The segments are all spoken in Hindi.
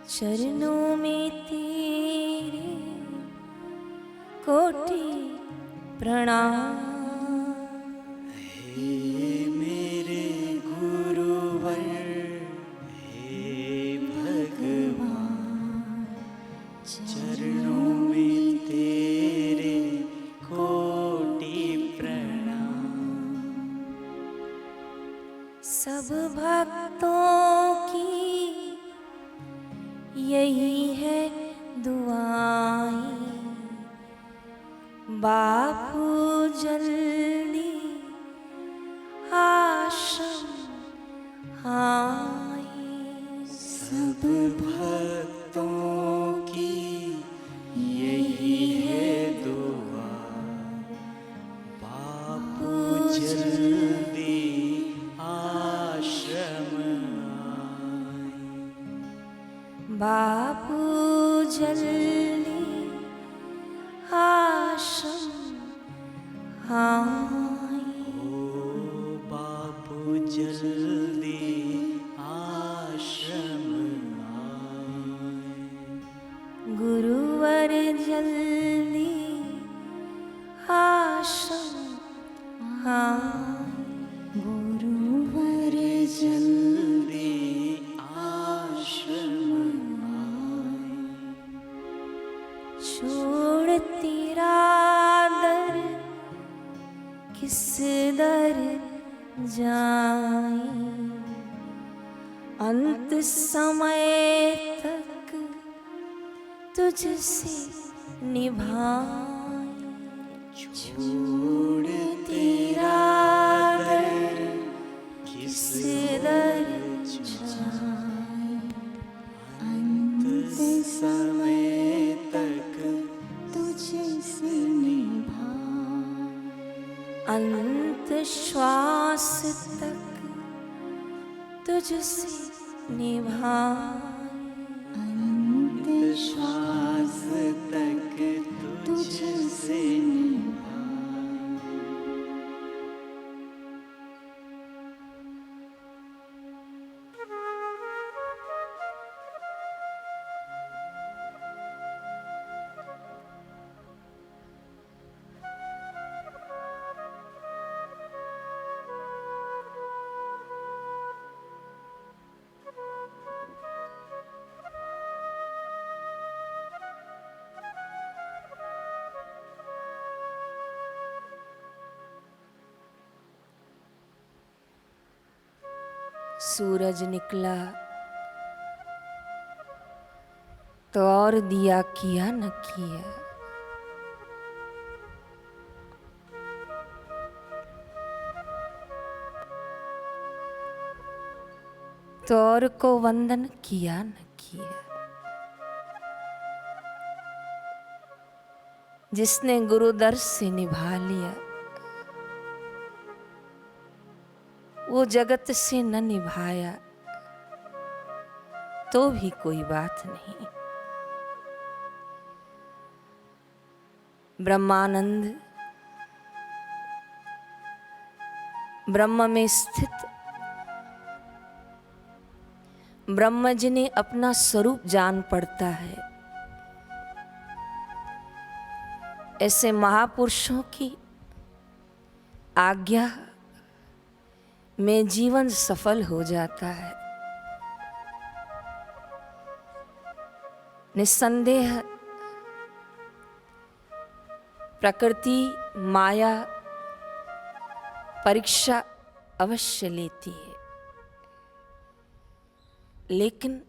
चरणों में तेरे कोटि प्रणाम। हे मेरे गुरुवर, हे भगवान, चरणों में तेरे कोटि प्रणाम। सब भक्तों की यही है दुआएं, बापू जल्दी आश्रम आए। सब भक्तों की यही है दुआ, बापू जल्दी आश्रम आए। बापू जल्दी आश्रम आए। ओ बापू जल्दी आश्रम आए। गुरुवर जल्दी आश्रम आए। गुरुवर जल्दी आश्रम आए। छोड़ तेरा दर किस दर जाए, अंत समय तक तुझसे निभाए। छोड़ तेरा दर किस दर जाए, अंत समय तक तुझसे निभाए। अंत श्वास तक तुझसे निभाए। अंत श्वास तक तुझसे निभाए। सूरज निकला तो और दिया किया न किया, तो और को वंदन किया न किया। जिसने गुरुदर्श से निभा लिया वो जगत से न निभाया तो भी कोई बात नहीं। ब्रह्मानंद ब्रह्म में स्थित ब्रह्म जिन्हें अपना स्वरूप जान पड़ता है, ऐसे महापुरुषों की आज्ञा में जीवन सफल हो जाता है। निस्संदेह प्रकृति माया परीक्षा अवश्य लेती है, लेकिन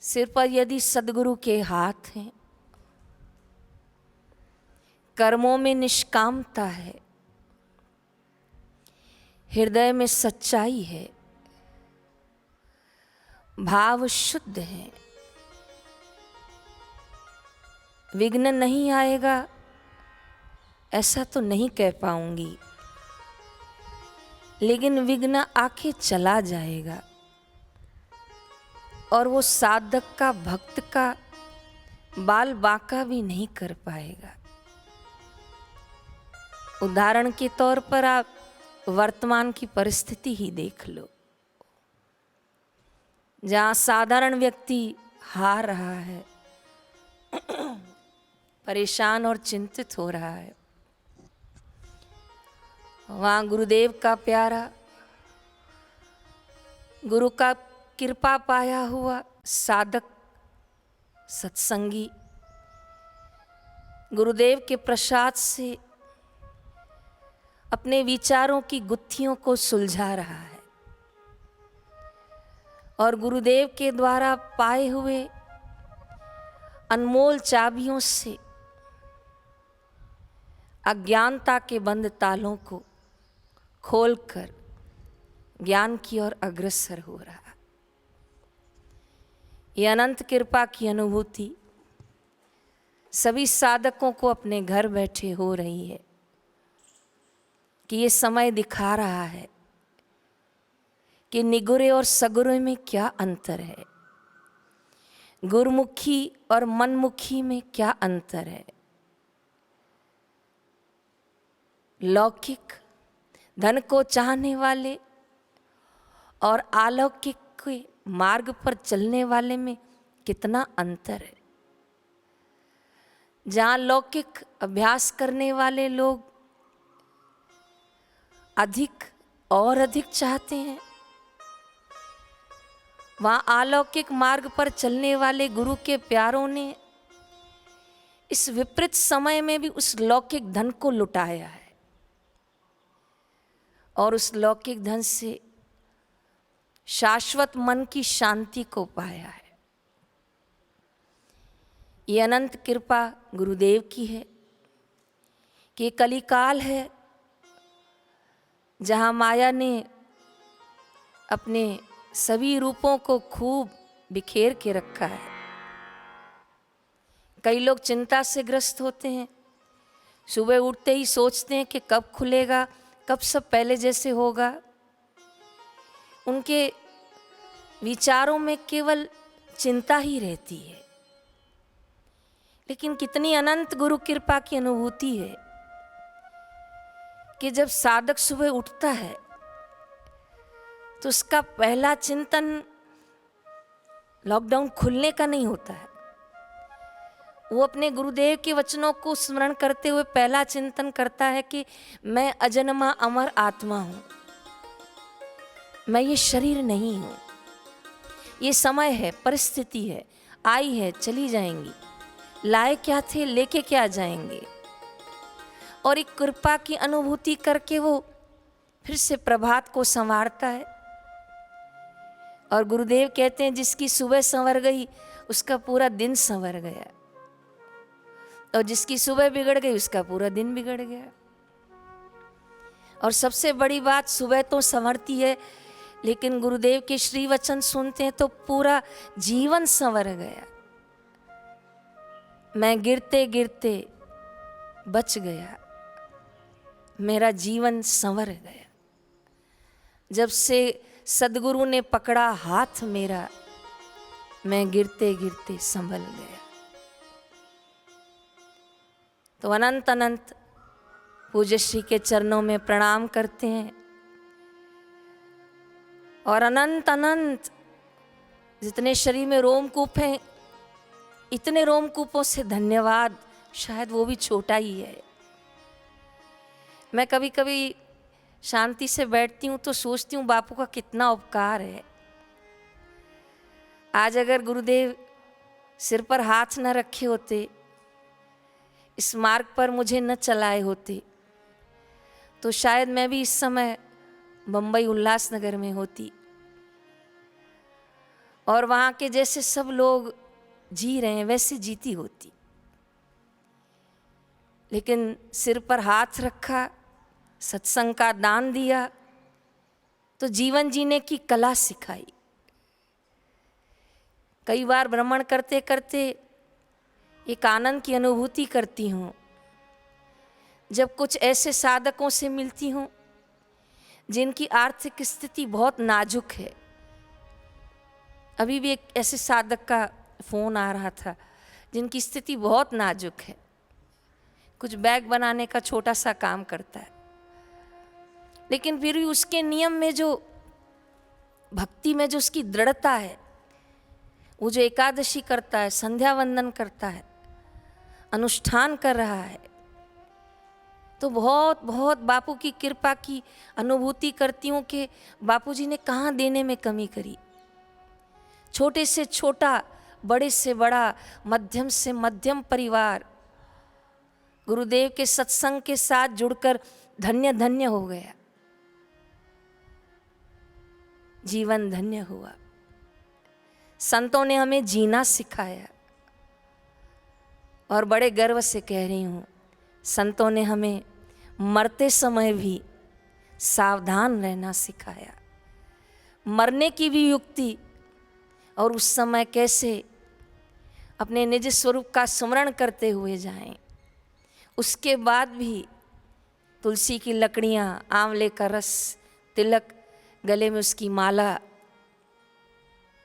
सिर पर यदि सद्गुरु के हाथ हैं, कर्मों में निष्कामता है, हृदय में सच्चाई है, भाव शुद्ध है, विघ्न नहीं आएगा ऐसा तो नहीं कह पाऊंगी, लेकिन विघ्न आके चला जाएगा और वो साधक का भक्त का बाल बांका भी नहीं कर पाएगा। उदाहरण के तौर पर आप वर्तमान की परिस्थिति ही देख लो। जहाँ साधारण व्यक्ति हार रहा है, परेशान और चिंतित हो रहा है, वहाँ गुरुदेव का प्यारा, गुरु का कृपा पाया हुआ साधक सत्संगी गुरुदेव के प्रसाद से अपने विचारों की गुत्थियों को सुलझा रहा है और गुरुदेव के द्वारा पाए हुए अनमोल चाबियों से अज्ञानता के बंद तालों को खोलकर ज्ञान की ओर अग्रसर हो रहा है। ये अनंत कृपा की अनुभूति सभी साधकों को अपने घर बैठे हो रही है कि ये समय दिखा रहा है कि निगुरे और सगुरे में क्या अंतर है, गुरुमुखी और मनमुखी में क्या अंतर है। लौकिक धन को चाहने वाले और अलौकिक के मार्ग पर चलने वाले में कितना अंतर है। जहाँ लौकिक अभ्यास करने वाले लोग अधिक और अधिक चाहते हैं, वहाँ अलौकिक मार्ग पर चलने वाले गुरु के प्यारों ने इस विपरीत समय में भी उस लौकिक धन को लुटाया है और उस लौकिक धन से शाश्वत मन की शांति को पाया है। ये अनंत कृपा गुरुदेव की है कि कलिकाल है जहाँ माया ने अपने सभी रूपों को खूब बिखेर के रखा है। कई लोग चिंता से ग्रस्त होते हैं, सुबह उठते ही सोचते हैं कि कब खुलेगा, कब सब पहले जैसे होगा। उनके विचारों में केवल चिंता ही रहती है। लेकिन कितनी अनंत गुरु कृपा की अनुभूति है कि जब साधक सुबह उठता है तो उसका पहला चिंतन लॉकडाउन खुलने का नहीं होता है। वो अपने गुरुदेव के वचनों को स्मरण करते हुए पहला चिंतन करता है कि मैं अजन्मा अमर आत्मा हूँ, मैं ये शरीर नहीं हूँ, ये समय है, परिस्थिति है, आई है, चली जाएंगी, लाए क्या थे लेके क्या जाएंगे। और एक कृपा की अनुभूति करके वो फिर से प्रभात को संवारता है। और गुरुदेव कहते हैं जिसकी सुबह संवर गई उसका पूरा दिन संवर गया, और जिसकी सुबह बिगड़ गई उसका पूरा दिन बिगड़ गया। और सबसे बड़ी बात, सुबह तो संवरती है लेकिन गुरुदेव के श्री वचन सुनते हैं तो पूरा जीवन संवर गया। मैं गिरते गिरते बच गया, मेरा जीवन संवर गया। जब से सदगुरु ने पकड़ा हाथ मेरा, मैं गिरते गिरते संभल गया। तो अनंत अनंत पूज्य श्री के चरणों में प्रणाम करते हैं और अनंत अनंत जितने शरीर में रोमकूप हैं, इतने रोमकूपों से धन्यवाद, शायद वो भी छोटा ही है। मैं कभी कभी शांति से बैठती हूँ तो सोचती हूँ बापू का कितना उपकार है। आज अगर गुरुदेव सिर पर हाथ न रखे होते, इस मार्ग पर मुझे न चलाए होते, तो शायद मैं भी इस समय बम्बई उल्लासनगर में होती और वहाँ के जैसे सब लोग जी रहे हैं वैसे जीती होती। लेकिन सिर पर हाथ रखा, सत्संग का दान दिया, तो जीवन जीने की कला सिखाई। कई बार भ्रमण करते करते एक आनंद की अनुभूति करती हूँ जब कुछ ऐसे साधकों से मिलती हूँ जिनकी आर्थिक स्थिति बहुत नाजुक है। अभी भी एक ऐसे साधक का फ़ोन आ रहा था जिनकी स्थिति बहुत नाजुक है, कुछ बैग बनाने का छोटा सा काम करता है, लेकिन फिर भी उसके नियम में जो भक्ति में जो उसकी दृढ़ता है वो जो एकादशी करता है, संध्या वंदन करता है, अनुष्ठान कर रहा है, तो बहुत बहुत बापू की कृपा की अनुभूति करती हूँ कि बापूजी ने कहाँ देने में कमी करी। छोटे से छोटा, बड़े से बड़ा, मध्यम से मध्यम परिवार गुरुदेव के सत्संग के साथ जुड़कर धन्य धन्य हो गया, जीवन धन्य हुआ। संतों ने हमें जीना सिखाया और बड़े गर्व से कह रही हूँ, संतों ने हमें मरते समय भी सावधान रहना सिखाया, मरने की भी युक्ति, और उस समय कैसे अपने निज स्वरूप का स्मरण करते हुए जाएं। उसके बाद भी तुलसी की लकड़ियाँ, आंवले का रस, तिलक, गले में उसकी माला,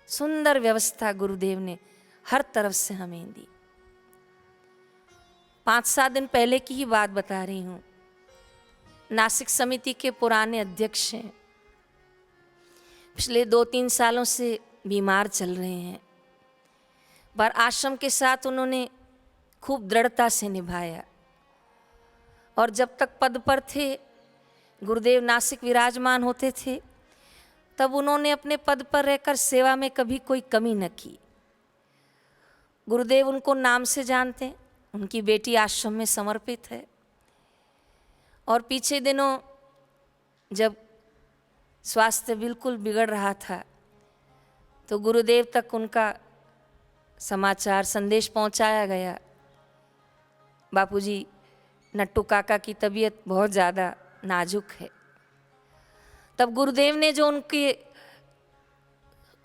सुंदर व्यवस्था गुरुदेव ने हर तरफ से हमें दी। 5-7 दिन पहले की ही बात बता रही हूँ। नासिक समिति के पुराने अध्यक्ष हैं, पिछले 2-3 सालों से बीमार चल रहे हैं, पर आश्रम के साथ उन्होंने खूब दृढ़ता से निभाया। और जब तक पद पर थे, गुरुदेव नासिक विराजमान होते थे, तब उन्होंने अपने पद पर रहकर सेवा में कभी कोई कमी न की। गुरुदेव उनको नाम से जानते, उनकी बेटी आश्रम में समर्पित है। और पीछे दिनों जब स्वास्थ्य बिल्कुल बिगड़ रहा था, तो गुरुदेव तक उनका समाचार संदेश पहुंचाया गया, बापूजी नट्टू काका की तबीयत बहुत ज़्यादा नाजुक है। तब गुरुदेव ने जो उनके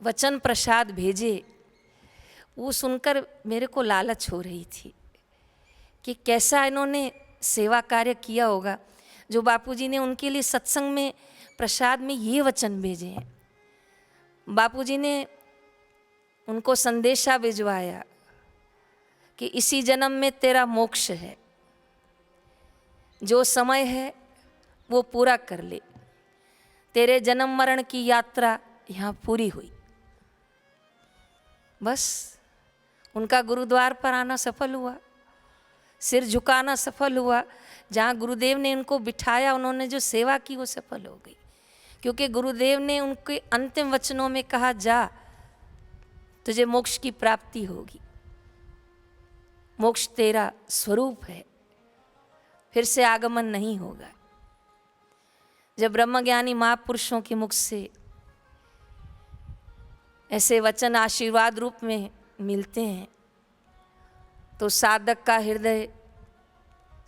वचन प्रसाद भेजे, वो सुनकर मेरे को लालच हो रही थी कि कैसा इन्होंने सेवा कार्य किया होगा जो बापूजी ने उनके लिए सत्संग में प्रसाद में ये वचन भेजे हैं। बापूजी ने उनको संदेशा भिजवाया कि इसी जन्म में तेरा मोक्ष है, जो समय है वो पूरा कर ले, तेरे जन्म मरण की यात्रा यहाँ पूरी हुई। बस उनका गुरुद्वार पर आना सफल हुआ, सिर झुकाना सफल हुआ, जहाँ गुरुदेव ने उनको बिठाया, उन्होंने जो सेवा की वो सफल हो गई। क्योंकि गुरुदेव ने उनके अंतिम वचनों में कहा, जा तुझे मोक्ष की प्राप्ति होगी, मोक्ष तेरा स्वरूप है, फिर से आगमन नहीं होगा। जब ब्रह्मज्ञानी महापुरुषों के मुख से ऐसे वचन आशीर्वाद रूप में मिलते हैं, तो साधक का हृदय,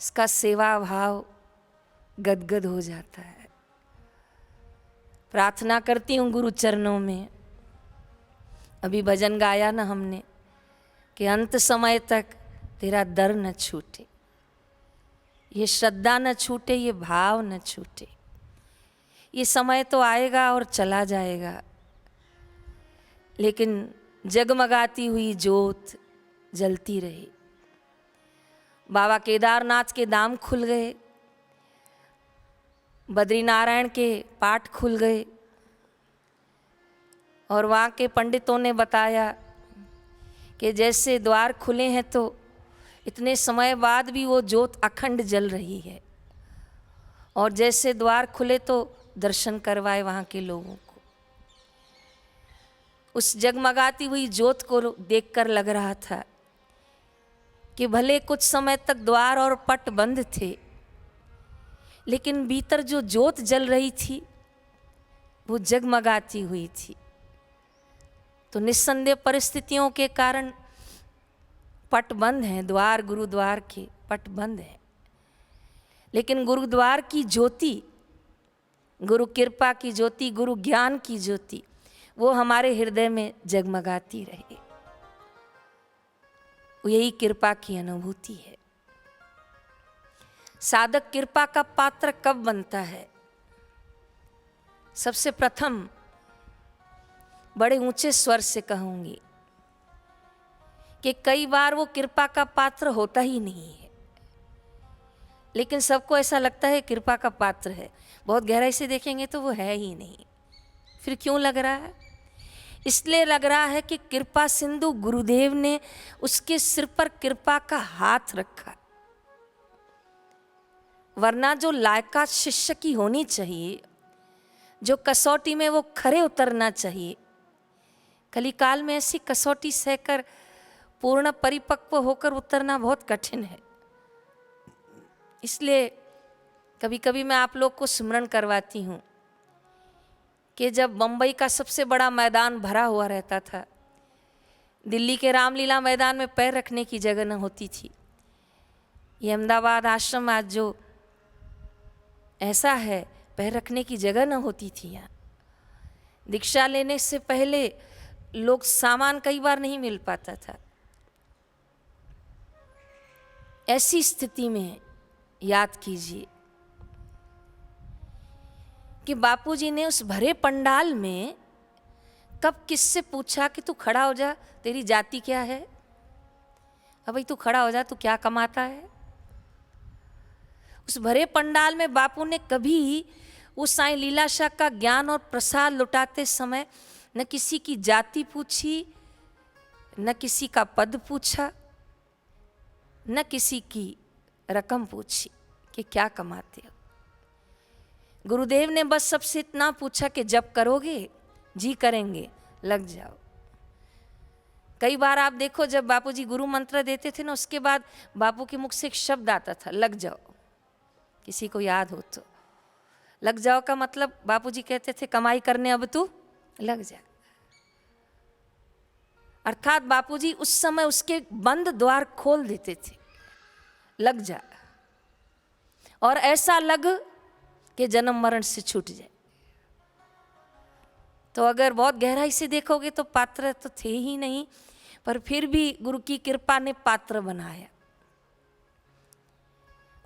इसका सेवा भाव गदगद हो जाता है। प्रार्थना करती हूँ गुरु चरणों में, अभी भजन गाया ना हमने, कि अंत समय तक तेरा दर न छूटे, ये श्रद्धा न छूटे, ये भाव न छूटे। ये समय तो आएगा और चला जाएगा, लेकिन जगमगाती हुई ज्योत जलती रहे। बाबा केदारनाथ के धाम खुल गए, बद्रीनारायण के पाठ खुल गए, और वहाँ के पंडितों ने बताया कि जैसे द्वार खुले हैं तो इतने समय बाद भी वो ज्योत अखंड जल रही है, और जैसे द्वार खुले तो दर्शन करवाए वहाँ के लोगों को। उस जगमगाती हुई ज्योत को देखकर लग रहा था कि भले कुछ समय तक द्वार और पट बंद थे, लेकिन भीतर जो ज्योत जल रही थी वो जगमगाती हुई थी। तो निस्संदेह परिस्थितियों के कारण पट बंद हैं, द्वार गुरुद्वार के पट बंद हैं, लेकिन गुरुद्वार की ज्योति, गुरु कृपा की ज्योति, गुरु ज्ञान की ज्योति, वो हमारे हृदय में जगमगाती रहे। यही कृपा की अनुभूति है। साधक कृपा का पात्र कब बनता है? सबसे प्रथम बड़े ऊंचे स्वर से कहूंगी कि कई बार वो कृपा का पात्र होता ही नहीं है, लेकिन सबको ऐसा लगता है कृपा का पात्र है। बहुत गहराई से देखेंगे तो वो है ही नहीं। फिर क्यों लग रहा है? इसलिए लग रहा है कि कृपा सिंधु गुरुदेव ने उसके सिर पर कृपा का हाथ रखा, वरना जो लायकात शिष्य की होनी चाहिए, जो कसौटी में वो खरे उतरना चाहिए, कलिकाल में ऐसी कसौटी सहकर पूर्ण परिपक्व होकर उतरना बहुत कठिन है। इसलिए कभी कभी मैं आप लोग को स्मरण करवाती हूँ कि जब बम्बई का सबसे बड़ा मैदान भरा हुआ रहता था, दिल्ली के रामलीला मैदान में पैर रखने की जगह न होती थी, ये अहमदाबाद आश्रम आज जो ऐसा है, पैर रखने की जगह न होती थी। यहाँ दीक्षा लेने से पहले लोग सामान कई बार नहीं मिल पाता था। ऐसी स्थिति में याद कीजिए कि बापूजी ने उस भरे पंडाल में कब किससे पूछा कि तू खड़ा हो जा, तेरी जाति क्या है, अब भाई तू खड़ा हो जा, तू क्या कमाता है। उस भरे पंडाल में बापू ने कभी उस साईं लीलाशाह का ज्ञान और प्रसाद लुटाते समय न किसी की जाति पूछी, न किसी का पद पूछा, न किसी की रकम पूछी कि क्या कमाते हो। गुरुदेव ने बस सबसे इतना पूछा कि जब करोगे जी करेंगे, लग जाओ। कई बार आप देखो जब बापूजी गुरु मंत्र देते थे ना, उसके बाद बापू के मुख से एक शब्द आता था, लग जाओ। किसी को याद हो तो लग जाओ का मतलब बापूजी कहते थे कमाई करने अब तू लग जा। अर्थात बापूजी उस समय उसके बंद द्वार खोल देते थे, लग जा, और ऐसा लग कि जन्म मरण से छूट जाए। तो अगर बहुत गहराई से देखोगे तो पात्र तो थे ही नहीं, पर फिर भी गुरु की कृपा ने पात्र बनाया।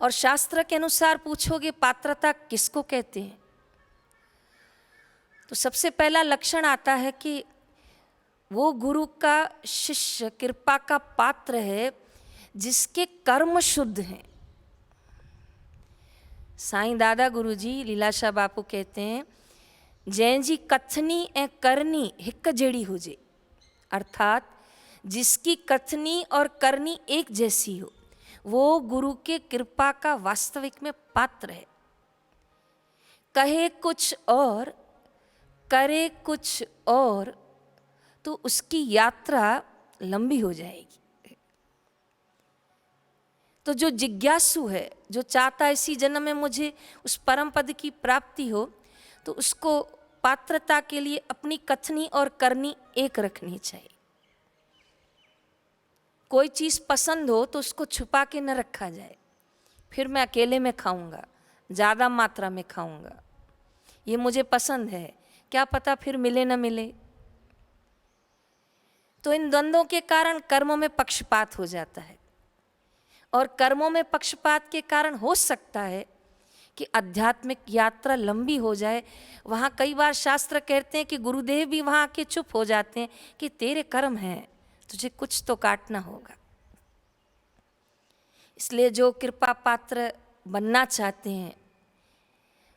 और शास्त्र के अनुसार पूछोगे पात्रता किसको कहते हैं, तो सबसे पहला लक्षण आता है कि वो गुरु का शिष्य कृपा का पात्र है जिसके कर्म शुद्ध हैं। साईं दादा गुरु जी लीलाशाह बापू कहते हैं, जैंजी कथनी ए करनी हिक जेड़ी हुजे, अर्थात जिसकी कथनी और करनी एक जैसी हो, वो गुरु के कृपा का वास्तविक में पात्र है। कहे कुछ और करे कुछ और तो उसकी यात्रा लंबी हो जाएगी। तो जो जिज्ञासु है, जो चाहता है इसी जन्म में मुझे उस परम पद की प्राप्ति हो, तो उसको पात्रता के लिए अपनी कथनी और करनी एक रखनी चाहिए। कोई चीज़ पसंद हो तो उसको छुपा के न रखा जाए, फिर मैं अकेले में खाऊंगा, ज़्यादा मात्रा में खाऊंगा, ये मुझे पसंद है, क्या पता फिर मिले न मिले। तो इन द्वंद्वों के कारण कर्मों में पक्षपात हो जाता है, और कर्मों में पक्षपात के कारण हो सकता है कि आध्यात्मिक यात्रा लंबी हो जाए। वहाँ कई बार शास्त्र कहते हैं कि गुरुदेव भी वहाँ आके चुप हो जाते हैं कि तेरे कर्म हैं, तुझे कुछ तो काटना होगा। इसलिए जो कृपा पात्र बनना चाहते हैं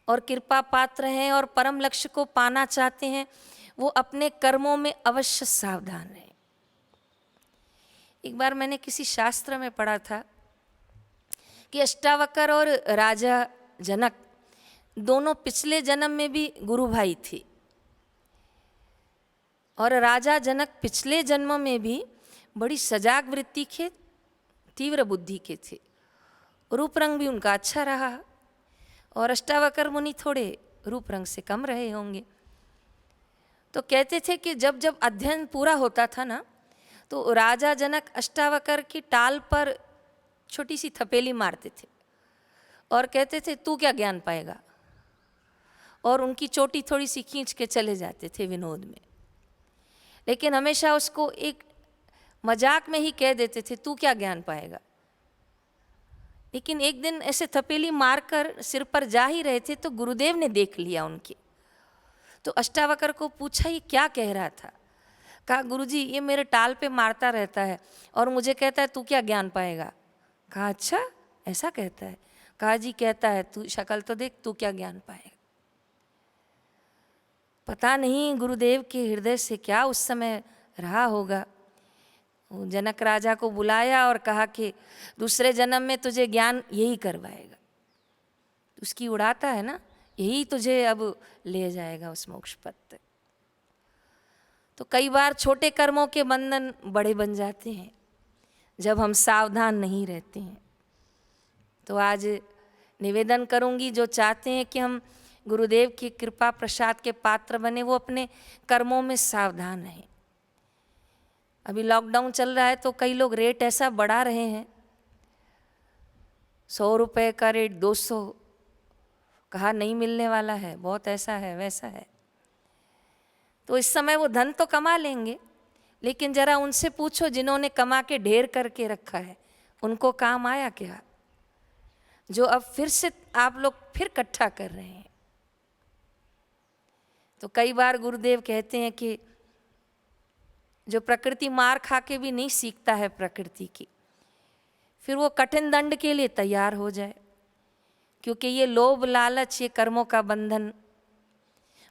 और कृपा पात्र हैं और परम लक्ष्य को पाना चाहते हैं, वो अपने कर्मों में अवश्य सावधान रहें। एक बार मैंने किसी शास्त्र में पढ़ा था कि अष्टावक्र और राजा जनक दोनों पिछले जन्म में भी गुरु भाई थे, और राजा जनक पिछले जन्मों में भी बड़ी सजाग वृत्ति के, तीव्र बुद्धि के थे। रूप रंग भी उनका अच्छा रहा, और अष्टावक्र मुनि थोड़े रूप रंग से कम रहे होंगे। तो कहते थे कि जब जब अध्ययन पूरा होता था ना, तो राजा जनक अष्टावक्र की टाल पर छोटी सी थपेली मारते थे और कहते थे तू क्या ज्ञान पाएगा, और उनकी चोटी थोड़ी सी खींच के चले जाते थे विनोद में। लेकिन हमेशा उसको एक मजाक में ही कह देते थे तू क्या ज्ञान पाएगा। लेकिन एक दिन ऐसे थपेली मारकर सिर पर जा ही रहे थे तो गुरुदेव ने देख लिया उनके। तो अष्टावक्र को पूछा ये क्या कह रहा था। कहा गुरुजी ये मेरे टाल पे मारता रहता है और मुझे कहता है तू क्या ज्ञान पाएगा। कहा अच्छा ऐसा कहता है। कहा जी कहता है, तू शक्ल तो देख, तू क्या ज्ञान पाएगा। पता नहीं गुरुदेव के हृदय से क्या उस समय रहा होगा। वो जनक राजा को बुलाया और कहा कि दूसरे जन्म में तुझे ज्ञान यही करवाएगा। उसकी उड़ाता है ना, यही तुझे अब ले जाएगा उस मोक्ष पथ तक। तो कई बार छोटे कर्मों के बंधन बड़े बन जाते हैं जब हम सावधान नहीं रहते हैं। तो आज निवेदन करूंगी, जो चाहते हैं कि हम गुरुदेव की कृपा प्रसाद के पात्र बने, वो अपने कर्मों में सावधान रहें। अभी लॉकडाउन चल रहा है तो कई लोग रेट ऐसा बढ़ा रहे हैं, 100 रुपये का रेट 200, कहा नहीं मिलने वाला है, बहुत ऐसा है वैसा है। तो इस समय वो धन तो कमा लेंगे, लेकिन जरा उनसे पूछो जिन्होंने कमा के ढेर करके रखा है, उनको काम आया क्या, जो अब फिर से आप लोग फिर इकट्ठा कर रहे हैं। तो कई बार गुरुदेव कहते हैं कि जो प्रकृति मार खा के भी नहीं सीखता है प्रकृति की, फिर वो कठिन दंड के लिए तैयार हो जाए, क्योंकि ये लोभ लालच, ये कर्मों का बंधन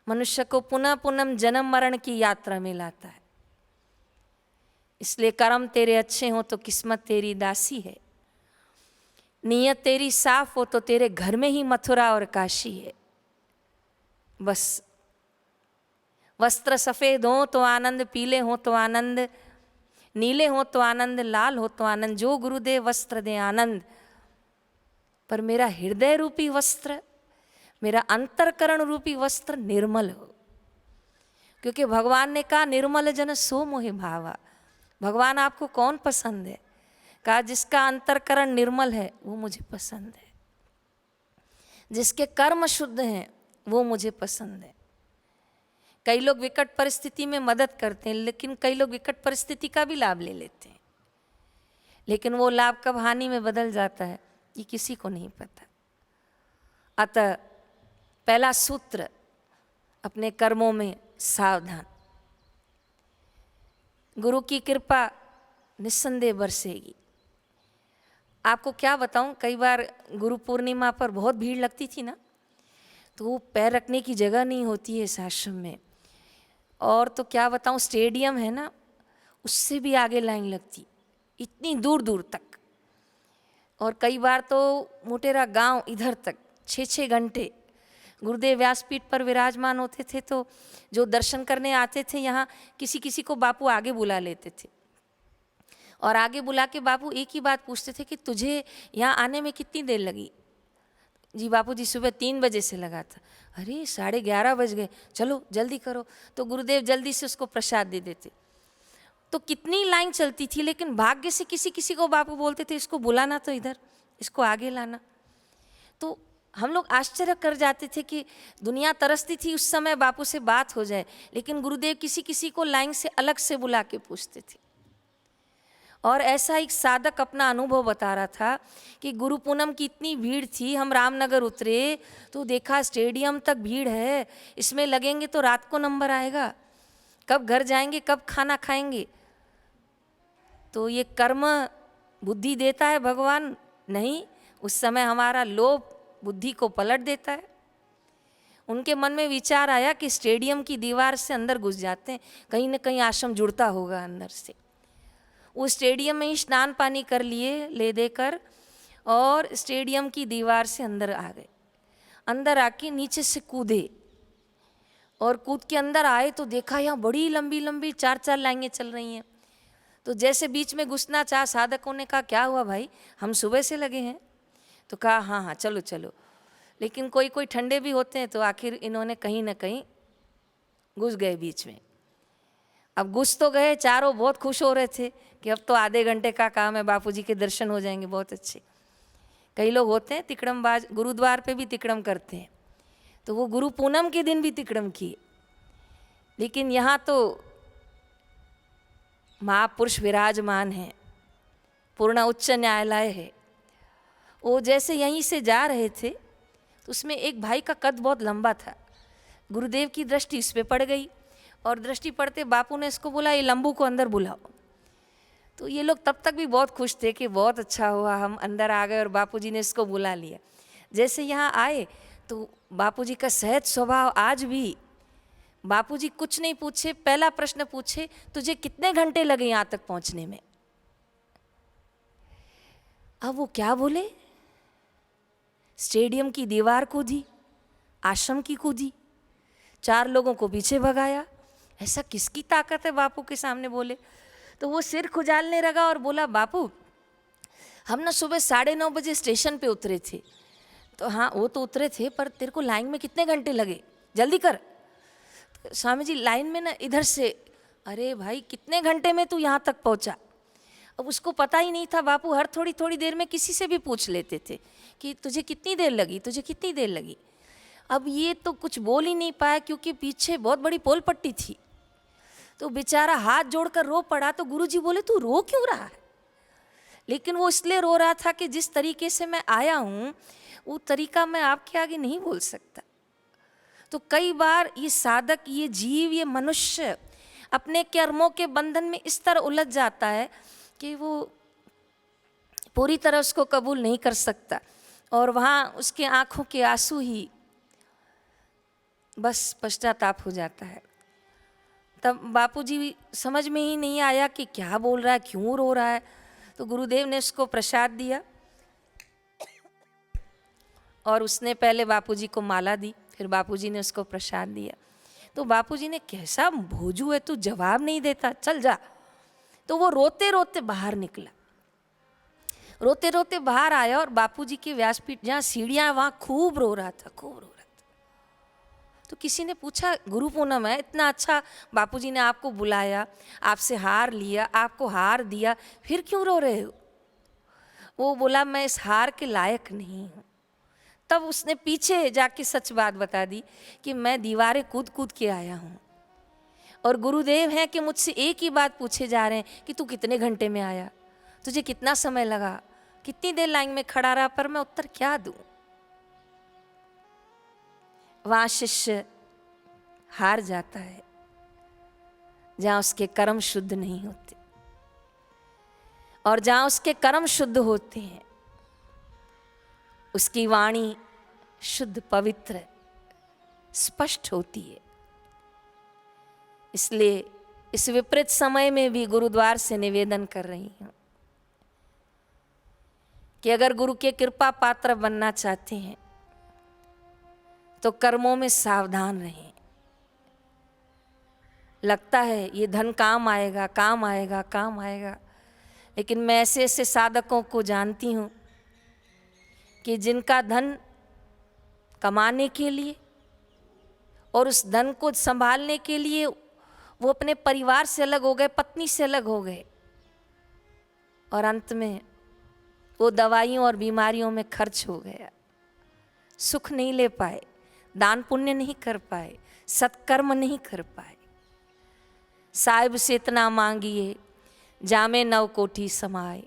मनुष्य को पुनः पुनः जन्म मरण की यात्रा में लाता है। इसलिए कर्म तेरे अच्छे हों तो किस्मत तेरी दासी है, नीयत तेरी साफ हो तो तेरे घर में ही मथुरा और काशी है। बस वस्त्र सफ़ेद हो तो आनंद, पीले हो तो आनंद, नीले हो तो आनंद, लाल हो तो आनंद, जो गुरुदेव वस्त्र दे आनंद। पर मेरा हृदय रूपी वस्त्र, मेरा अंतरकरण रूपी वस्त्र निर्मल हो, क्योंकि भगवान ने कहा निर्मल जन सो मोहि भावा। भगवान आपको कौन पसंद है? कहा जिसका अंतरकरण निर्मल है वो मुझे पसंद है, जिसके कर्म शुद्ध हैं वो मुझे पसंद है। कई लोग विकट परिस्थिति में मदद करते हैं, लेकिन कई लोग विकट परिस्थिति का भी लाभ ले लेते हैं, लेकिन वो लाभ कब हानि में बदल जाता है ये किसी को नहीं पता। अतः पहला सूत्र, अपने कर्मों में सावधान। गुरु की कृपा निस्संदेह बरसेगी। आपको क्या बताऊं, कई बार गुरु पूर्णिमा पर बहुत भीड़ लगती थी ना, तो वो पैर रखने की जगह नहीं होती है इस आश्रम में। और तो क्या बताऊं, स्टेडियम है ना, उससे भी आगे लाइन लगती, इतनी दूर दूर तक। और कई बार तो मोटेरा गांव इधर तक 6-6 घंटे गुरुदेव व्यासपीठ पर विराजमान होते थे। तो जो दर्शन करने आते थे यहाँ, किसी किसी को बापू आगे बुला लेते थे, और आगे बुला के बापू एक ही बात पूछते थे कि तुझे यहाँ आने में कितनी देर लगी? जी बापू जी सुबह 3 बजे से लगा था। अरे 11:30 बज गए, चलो जल्दी करो। तो गुरुदेव जल्दी से उसको प्रसाद दे देते। तो कितनी लाइन चलती थी, लेकिन भाग्य से किसी किसी को बापू बोलते थे इसको बुलाना तो इधर, इसको आगे लाना। तो हम लोग आश्चर्य कर जाते थे कि दुनिया तरसती थी उस समय बापू से बात हो जाए, लेकिन गुरुदेव किसी किसी को लाइन से अलग से बुला के पूछते थे। और ऐसा एक साधक अपना अनुभव बता रहा था कि गुरु पूनम की इतनी भीड़ थी, हम रामनगर उतरे तो देखा स्टेडियम तक भीड़ है, इसमें लगेंगे तो रात को नंबर आएगा, कब घर जाएंगे, कब खाना खाएंगे। तो ये कर्म बुद्धि देता है भगवान? नहीं, उस समय हमारा लोभ बुद्धि को पलट देता है। उनके मन में विचार आया कि स्टेडियम की दीवार से अंदर घुस जाते हैं, कहीं ना कहीं आश्रम जुड़ता होगा अंदर से। वो स्टेडियम में ही स्नान पानी कर लिए ले देकर, और स्टेडियम की दीवार से अंदर आ गए। अंदर आके नीचे से कूदे, और कूद के अंदर आए तो देखा यहाँ बड़ी लंबी लंबी 4-4 लाइनें चल रही हैं। तो जैसे बीच में घुसना चाहा, साधकों ने कहा क्या हुआ भाई, हम सुबह से लगे हैं। तो कहा हाँ हाँ चलो चलो, लेकिन कोई कोई ठंडे भी होते हैं, तो आखिर इन्होंने कहीं ना कहीं घुस गए बीच में। अब घुस तो गए, चारों बहुत खुश हो रहे थे कि अब तो आधे घंटे का काम है, बापूजी के दर्शन हो जाएंगे, बहुत अच्छे। कई लोग होते हैं तिकड़मबाज, गुरुद्वार पे भी तिकड़म करते हैं, तो वो गुरु पूनम के दिन भी तिकड़म किए। लेकिन यहाँ तो महापुरुष विराजमान हैं, पूर्ण उच्च न्यायालय है। वो जैसे यहीं से जा रहे थे तो उसमें एक भाई का कद बहुत लंबा था। गुरुदेव की दृष्टि इस पे पड़ गई, और दृष्टि पड़ते बापू ने इसको बोला ये लंबू को अंदर बुलाओ। तो ये लोग तब तक भी बहुत खुश थे कि बहुत अच्छा हुआ हम अंदर आ गए और बापूजी ने इसको बुला लिया। जैसे यहाँ आए तो बापूजी का सहज स्वभाव आज भी बापूजी कुछ नहीं पूछे, पहला प्रश्न पूछे, तुझे कितने घंटे लगे यहाँ तक पहुँचने में? अब वो क्या बोले? स्टेडियम की दीवार कूदी, आश्रम की कूदी, 4 लोगों को पीछे भगाया। ऐसा किसकी ताकत है बापू के सामने बोले? तो वो सिर खुजालने लगा और बोला, बापू हम ना सुबह 9:30 बजे स्टेशन पे उतरे थे। तो हाँ वो तो उतरे थे, पर तेरे को लाइन में कितने घंटे लगे? जल्दी कर। स्वामी जी लाइन में ना इधर से। अरे भाई कितने घंटे में तू यहाँ तक पहुँचा? अब उसको पता ही नहीं था, बापू हर थोड़ी थोड़ी देर में किसी से भी पूछ लेते थे कि तुझे कितनी देर लगी, तुझे कितनी देर लगी। अब ये तो कुछ बोल ही नहीं पाया क्योंकि पीछे बहुत बड़ी पोल पट्टी थी। तो बेचारा हाथ जोड़कर रो पड़ा। तो गुरुजी बोले, तू रो क्यों रहा है? लेकिन वो इसलिए रो रहा था कि जिस तरीके से मैं आया हूँ वो तरीका मैं आपके आगे नहीं बोल सकता। तो कई बार ये साधक, ये जीव, ये मनुष्य अपने कर्मों के बंधन में इस तरह उलझ जाता है कि वो पूरी तरह उसको कबूल नहीं कर सकता, और वहाँ उसके आँखों के आंसू ही बस पश्चाताप हो जाता है। तब बापूजी समझ में ही नहीं आया कि क्या बोल रहा है, क्यों रो रहा है। तो गुरुदेव ने उसको प्रसाद दिया और उसने पहले बापूजी को माला दी, फिर बापूजी ने उसको प्रसाद दिया। तो बापूजी ने, कैसा भोजू है तू, जवाब नहीं देता, चल जा। तो वो रोते रोते बाहर निकला, रोते रोते बाहर आया और बापूजी के व्यासपीठ जहाँ सीढ़ियाँ, वहाँ खूब रो रहा था, खूब रो रहा था। तो किसी ने पूछा, गुरु पूनम है, इतना अच्छा बापूजी ने आपको बुलाया, आपसे हार लिया, आपको हार दिया, फिर क्यों रो रहे हो? वो बोला, मैं इस हार के लायक नहीं हूँ। तब उसने पीछे जाके सच बात बता दी कि मैं दीवारें कूद कूद के आया हूँ, और गुरुदेव हैं कि मुझसे एक ही बात पूछे जा रहे हैं कि तू कितने घंटे में आया, तुझे कितना समय लगा, कितनी देर लाइन में खड़ा रहा, पर मैं उत्तर क्या दूँ। वहाँ शिष्य हार जाता है जहाँ उसके कर्म शुद्ध नहीं होते, और जहाँ उसके कर्म शुद्ध होते हैं उसकी वाणी शुद्ध, पवित्र, स्पष्ट होती है। इसलिए इस विपरीत समय में भी गुरुद्वार से निवेदन कर रही हूँ कि अगर गुरु के कृपा पात्र बनना चाहते हैं तो कर्मों में सावधान रहें। लगता है ये धन काम आएगा, काम आएगा, काम आएगा, लेकिन मैं ऐसे ऐसे साधकों को जानती हूँ कि जिनका धन कमाने के लिए और उस धन को संभालने के लिए वो अपने परिवार से अलग हो गए, पत्नी से अलग हो गए, और अंत में वो दवाइयों और बीमारियों में खर्च हो गया। सुख नहीं ले पाए, दान पुण्य नहीं कर पाए, सत्कर्म नहीं कर पाए। साहिब से इतना मांगिए जामे 9 कोठी समाए,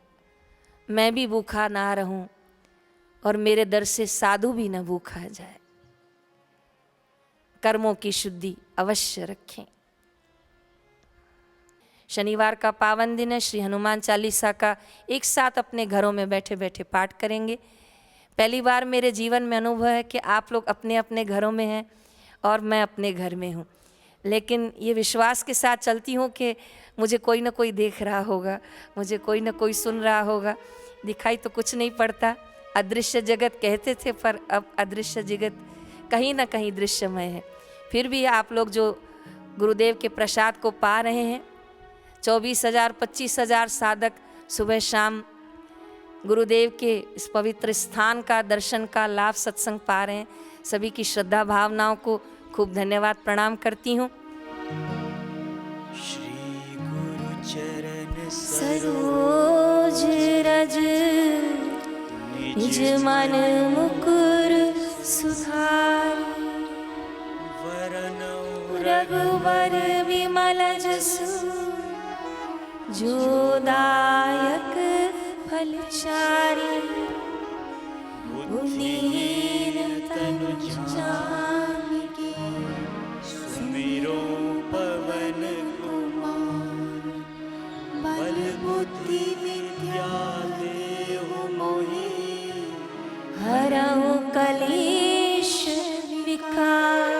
मैं भी भूखा ना रहूं और मेरे दर से साधु भी न भूखा जाए। कर्मों की शुद्धि अवश्य रखें। शनिवार का पावन दिन है, श्री हनुमान चालीसा का एक साथ अपने घरों में बैठे बैठे पाठ करेंगे। पहली बार मेरे जीवन में अनुभव है कि आप लोग अपने अपने घरों में हैं और मैं अपने घर में हूँ, लेकिन ये विश्वास के साथ चलती हूँ कि मुझे कोई ना कोई देख रहा होगा, मुझे कोई ना कोई सुन रहा होगा। दिखाई तो कुछ नहीं पड़ता, अदृश्य जगत कहते थे, पर अब अदृश्य जगत कहीं ना कहीं दृश्यमय है। फिर भी आप लोग जो गुरुदेव के प्रसाद को पा रहे हैं, 24,000 25,000 साधक सुबह शाम गुरुदेव के इस पवित्र स्थान का दर्शन का लाभ, सत्संग पा रहे हैं, सभी की श्रद्धा भावनाओं को खूब धन्यवाद प्रणाम करती हूँ। श्री गुरु चरण सरोज रज निज मन मुकुर सुधारि, वरनौ रघुवर विमल जसु जो दायक फलचारि, बुद्धिहीन तनु जानिके सुमिरो पवन कुमार, बल बुद्धि विद्या देहु मोहि, हरहु कलेश विकार।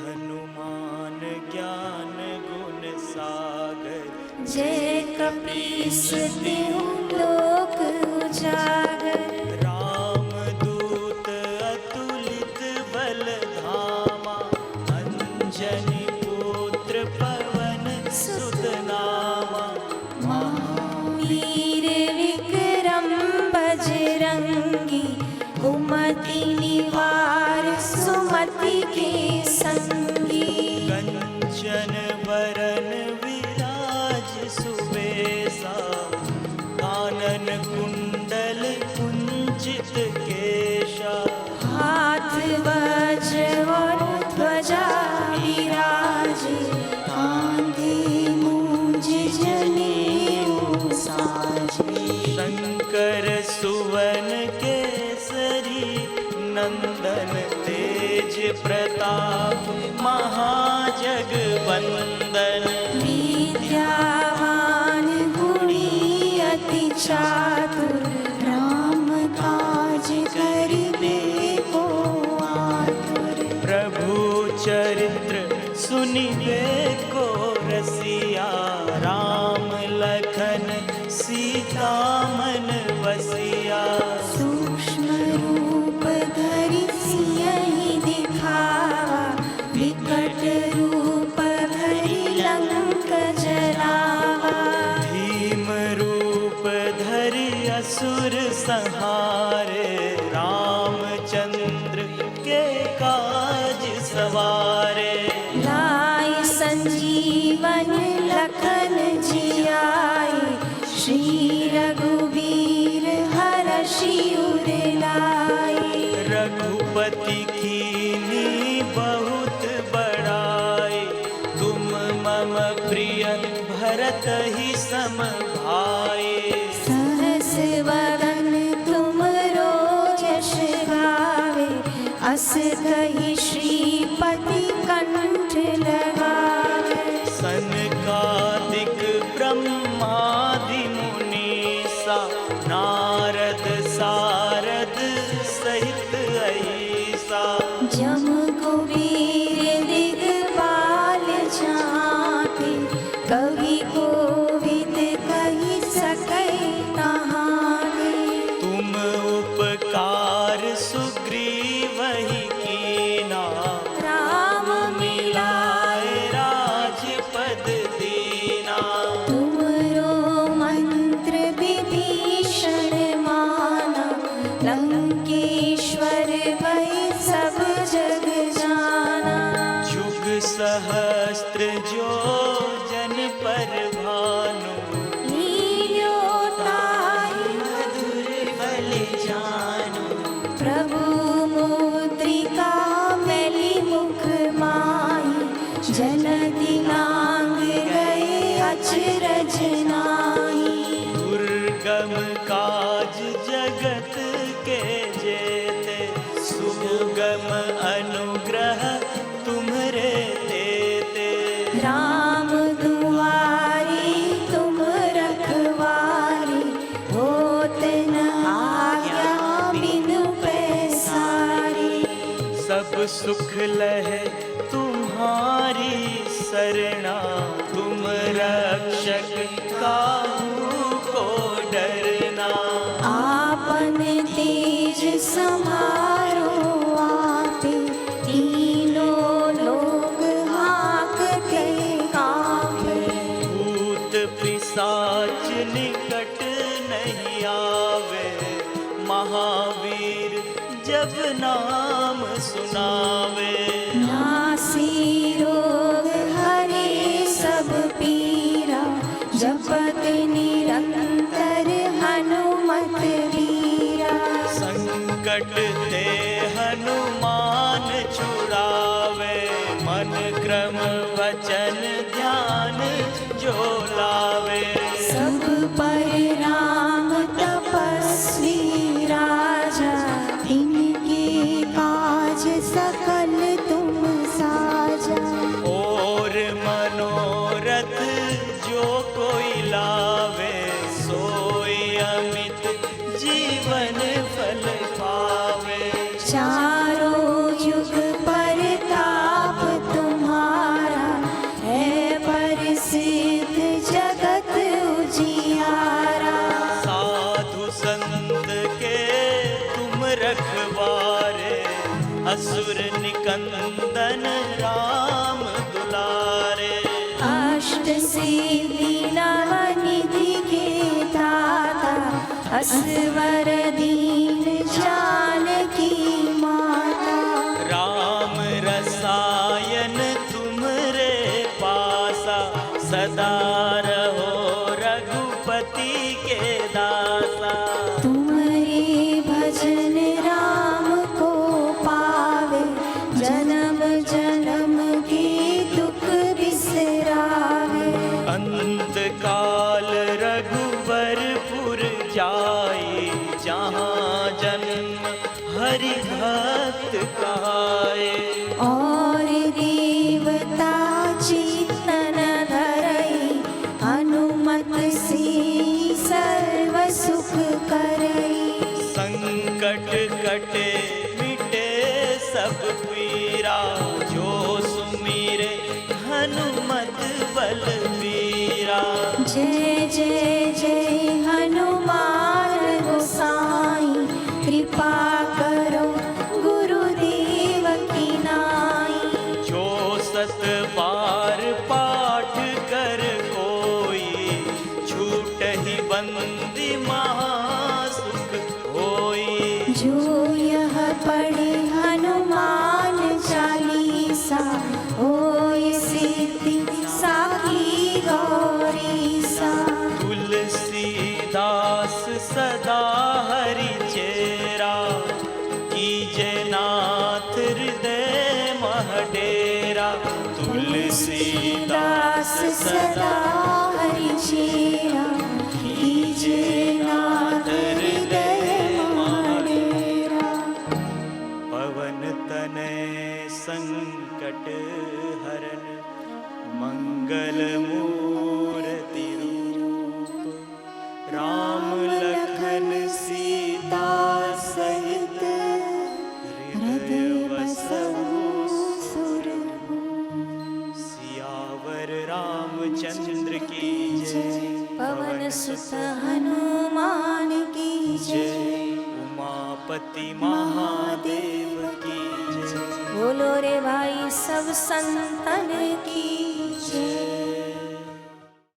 हनुमान ज्ञान गुण सागर, जय कपीस तिहु लोक उजागर। रामदूत अतुलित बल धामा, अंजनी पुत्र पवन सुत नामा। महावीर विक्रम बजरंगी, कुमति निवार सुमति के संगी। कंचन वरन विराज सुबेसा, कानन कुंडल कुंचित केशा। हाथ वज्र और ध्वजा विराजे, कांधे मूंज जनेऊ साजे। शंकर सुवन केसरी नंदन, तेज प्रताप महाजगवंदन। विद्यावान गुणी अति चातुर, राम काज करिबे को आतुर। प्रभु चरित्र सुनिबे को रसिया, राम लखन सीता मन बसिया। सूक्ष्म रूप धरि सियहि दिखावा, विकट रूप धरि लंक जरावा। भीम रूप धरि असुर संहारे, रामचंद्र के काज सवारे। लाए संजीवन लखन जियाए, श्री रघुवीर हरषि उर लाए। रघुपति कीन्ही बहुत बड़ाई, तुम मम प्रिय भरत ही सम भाई। सहस वदन तुमरो यश गावे, अस कहि श्रीपति कंठ लगावे। सनकादिक ब्रह्मादि मुनीसा, नारद सारद सहित ऐसा। जम कुबेर दिगपाल झांके, कवि कोविद कहि सकै कहानी। तुम उपकार सुग्रीवहि कीना, राम मिलाए राजपद दीना। तुमरो मंत्र विभीषण माना, लंकेश्वर भय सब जग जाना। जुग सहस्त्र जो जन पर भानु, लील्यो ताहि मधुर बल जानु। प्रभु मुद्रिका मैली मुख माहि, जलधि लांग गए अचरज नाहि। दुर्गम काज जगत के जेते, सुगम अनुग्रह तुम्हरे तेते। राम दुआरी तुम रखवारे, होत न आज्ञा बिनु पैसारे। सब सुख लहे तुम्हारी सरना, तुम रक्षक काहू को डरना। आपन तेज समारो आपे, तीनों लोग हाँकते काँपे। भूत पिशाच निकट नहीं आवे, महावीर जब नाम सुनावे। नासी रोग हरे सब पीरा, जपत निरंतर हनुमत वीरा। संकट ते हनुमान छुड़ावे, मन क्रम वचन ध्यान जो लावे। सब पर राम तपस्वी राजा, तिनके काज सकल तुम साजा। और मनोरथ जो कोई लावे, सोई अमित जीवन फल पावे। चारों युग परताप सिद्धि नवनिधि के दाता असवर दीन जानकी माता। राम रसायन तुमरे पासा सदा रहो रघुपति के दासा। तुम्हारे भजन राम को पावे जन्म जन्म के दुख बिसरावे। अंत काल रघुवरपुर जाए जहाँ जन्म हरि भक्त कहाए। और देवता चित्तन धरई हनुमत से सर्व सुख करई। संकट कटे मिटे सब पीरा जो सुमिरे हनुमत बलबीरा। जय जय जय हनुमान गोसाई कृपा करो गुरुदेव की नाई। जो सत बार पाठ कर कोई छूट ही बंदी महासुख होई। जो यह पढ़े हनुमान चालीसा होय सिद्धि साखी गौरीसा। तुलसीदास सदा हरि चेरा कीजे नाथ हृदय मह डेरा। तुलसीदास सदा हरि चेरा कीजे नाथ हृदय मह डेरा। पवन तनय संकट हरन मंगल मूर्ति रूप। राम लखन सीता सहित हृदय बसहु सुरभूप। सियावर रामचंद्र की जय। पवन सुत हनुमान की जय। उमापति महादेव की जय। बोलो रे भाई सब संतन की जय।